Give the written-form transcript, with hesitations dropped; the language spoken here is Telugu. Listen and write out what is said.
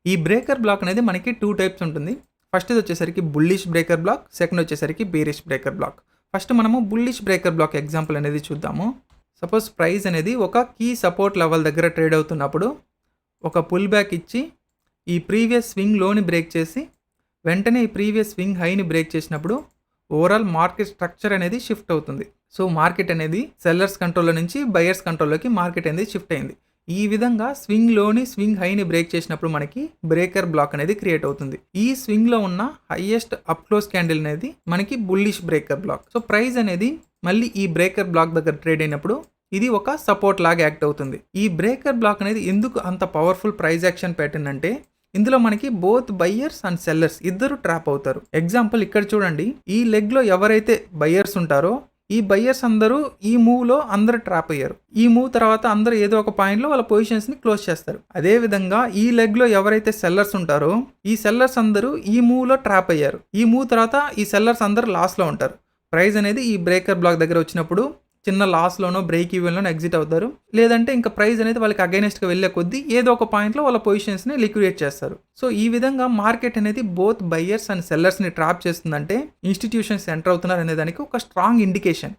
ఈ బ్రేకర్ బ్లాక్ అనేది మనకి 2 టైప్స్ ఉంటుంది. ఫస్ట్‌ది వచ్చేసరికి బుల్లిష్ బ్రేకర్ బ్లాక్, సెకండ్ వచ్చేసరికి బేరిష్ బ్రేకర్ బ్లాక్. ఫస్ట్ మనము బుల్లిష్ బ్రేకర్ బ్లాక్ ఎగ్జాంపుల్ అనేది చూద్దాము. సపోజ్ ప్రైస్ అనేది ఒక కీ సపోర్ట్ లెవెల్ దగ్గర ట్రేడ్ అవుతున్నప్పుడు ఒక పుల్ బ్యాక్ ఇచ్చి ఈ ప్రీవియస్ స్వింగ్ లోని బ్రేక్ చేసి వెంటనే ఈ ప్రీవియస్ స్వింగ్ హైని బ్రేక్ చేసినప్పుడు ఓవరాల్ మార్కెట్ స్ట్రక్చర్ అనేది షిఫ్ట్ అవుతుంది. సో మార్కెట్ అనేది సెల్లర్స్ కంట్రోల్లో నుంచి బయర్స్ కంట్రోల్లోకి మార్కెట్ అనేది షిఫ్ట్ అయింది. ఈ విధంగా స్వింగ్ లోని స్వింగ్ హైని బ్రేక్ చేసినప్పుడు మనకి బ్రేకర్ బ్లాక్ అనేది క్రియేట్ అవుతుంది. ఈ స్వింగ్ లో ఉన్న హైయెస్ట్ అప్ క్లోజ్ క్యాండిల్ అనేది మనకి bullish breaker block. So price అనేది మళ్ళీ ఈ బ్రేకర్ బ్లాక్ దగ్గర ట్రేడ్ అయినప్పుడు ఇది ఒక సపోర్ట్ లాగా యాక్ట్ అవుతుంది. ఈ బ్రేకర్ బ్లాక్ అనేది ఎందుకు అంత పవర్ఫుల్ ప్రైస్ యాక్షన్ ప్యాటర్న్ అంటే ఇందులో మనకి బోత్ బయ్యర్స్ అండ్ సెల్లర్స్ ఇద్దరు ట్రాప్ అవుతారు. ఎగ్జాంపుల్ ఇక్కడ చూడండి, ఈ లెగ్ లో ఎవరైతే బయ్యర్స్ ఉంటారో ఈ బయ్యర్స్ అందరూ ఈ మూవ్ లో అందరూ ట్రాప్ అయ్యారు. ఈ మూవ్ తర్వాత అందరూ ఏదో ఒక పాయింట్ లో వాళ్ళ పొజిషన్స్ ని క్లోజ్ చేస్తారు. అదే విధంగా ఈ లెగ్ లో ఎవరైతే సెల్లర్స్ ఉంటారో ఈ సెల్లర్స్ అందరూ ఈ మూవ్ లో ట్రాప్ అయ్యారు. ఈ మూవ్ తర్వాత ఈ సెల్లర్స్ అందరూ లాస్ లో ఉంటారు. ప్రైస్ అనేది ఈ బ్రేకర్ బ్లాక్ దగ్గర వచ్చినప్పుడు చిన్న లాస్లోనో బ్రేక్ ఈవెన్లోనో ఎగ్జిట్ అవుతారు. లేదంటే ఇంకా ప్రైస్ అనేది వాళ్ళకి అగైనెస్ట్గా వెళ్ళే కొద్దీ ఏదో ఒక పాయింట్లో వాళ్ళ పొజిషన్స్ని లిక్విడేట్ చేస్తారు. సో ఈ విధంగా మార్కెట్ అనేది బోత్ బయ్యర్స్ అండ్ సెల్లర్స్ని ట్రాప్ చేస్తుందంటే ఇన్స్టిట్యూషన్స్ ఎంటర్ అవుతున్నారు అనే దానికి ఒక స్ట్రాంగ్ ఇండికేషన్.